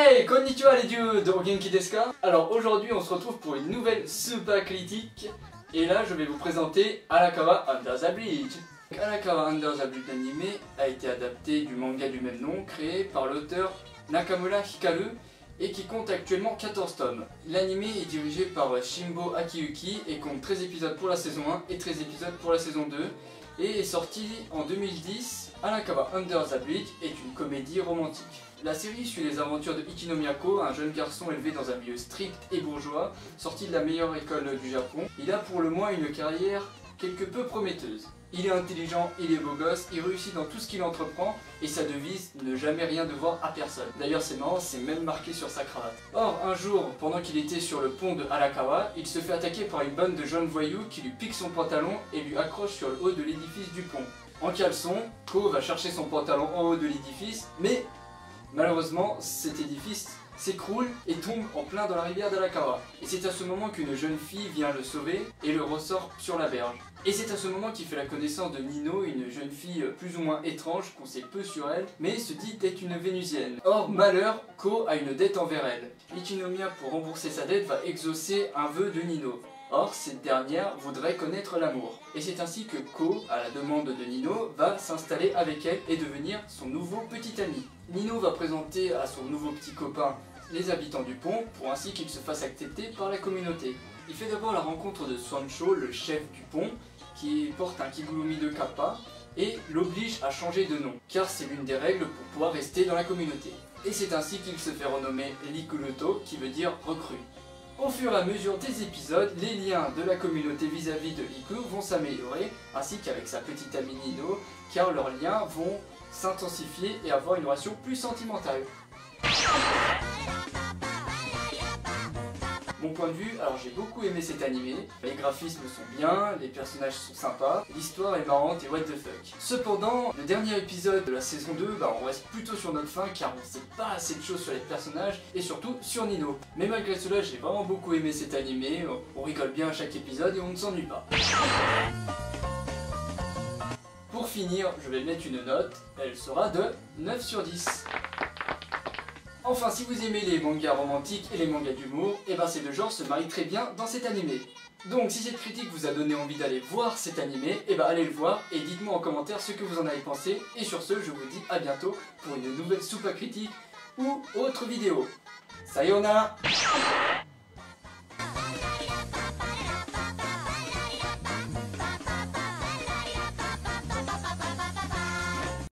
Hey, konnichiwa les dieux de Genki desu ka? Alors aujourd'hui on se retrouve pour une nouvelle super critique. Et là je vais vous présenter Arakawa Under the Bridge. Arakawa Under the Bridge animé a été adapté du manga du même nom créé par l'auteur Nakamura Hikaru et qui compte actuellement 14 tomes. L'anime est dirigé par Shimbo Akiyuki et compte 13 épisodes pour la saison 1 et 13 épisodes pour la saison 2 et est sorti en 2010. Arakawa Under the Bridge est une comédie romantique. La série suit les aventures de Ikino Miyako, un jeune garçon élevé dans un milieu strict et bourgeois, sorti de la meilleure école du Japon. Il a pour le moins une carrière quelque peu prometteuse. Il est intelligent, il est beau gosse, il réussit dans tout ce qu'il entreprend et sa devise, ne jamais rien devoir à personne. D'ailleurs c'est marrant, c'est même marqué sur sa cravate. Or un jour, pendant qu'il était sur le pont de Arakawa, il se fait attaquer par une bande de jeunes voyous qui lui piquent son pantalon et lui accrochent sur le haut de l'édifice du pont. En caleçon, Ko va chercher son pantalon en haut de l'édifice, mais malheureusement cet édifice s'écroule et tombe en plein dans la rivière d'Arakawa. Et c'est à ce moment qu'une jeune fille vient le sauver et le ressort sur la berge. Et c'est à ce moment qu'il fait la connaissance de Nino, une jeune fille plus ou moins étrange qu'on sait peu sur elle, mais se dit être une vénusienne. Or, malheur, Ko a une dette envers elle. Ichinomiya, pour rembourser sa dette, va exaucer un vœu de Nino. Or, cette dernière voudrait connaître l'amour. Et c'est ainsi que Ko, à la demande de Nino, va s'installer avec elle et devenir son nouveau petit ami. Nino va présenter à son nouveau petit copain les habitants du pont pour ainsi qu'il se fasse accepter par la communauté. Il fait d'abord la rencontre de Sancho, le chef du pont, qui porte un kigurumi de kappa et l'oblige à changer de nom, car c'est l'une des règles pour pouvoir rester dans la communauté. Et c'est ainsi qu'il se fait renommer Rikuruto, qui veut dire recrue. Au fur et à mesure des épisodes, les liens de la communauté vis-à-vis de Riku vont s'améliorer, ainsi qu'avec sa petite amie Nino, car leurs liens vont s'intensifier et avoir une relation plus sentimentale. Mon point de vue, alors j'ai beaucoup aimé cet animé, les graphismes sont bien, les personnages sont sympas, l'histoire est marrante et what the fuck. Cependant, le dernier épisode de la saison 2, on reste plutôt sur notre fin car on sait pas assez de choses sur les personnages et surtout sur Nino. Mais malgré cela, j'ai vraiment beaucoup aimé cet animé, on rigole bien à chaque épisode et on ne s'ennuie pas. Pour finir, je vais mettre une note, elle sera de 9 sur 10. Enfin, si vous aimez les mangas romantiques et les mangas d'humour, et ben ces deux genres se marient très bien dans cet animé. Donc si cette critique vous a donné envie d'aller voir cet animé, et ben allez le voir et dites-moi en commentaire ce que vous en avez pensé. Et sur ce, je vous dis à bientôt pour une nouvelle super critique ou autre vidéo. Sayonara.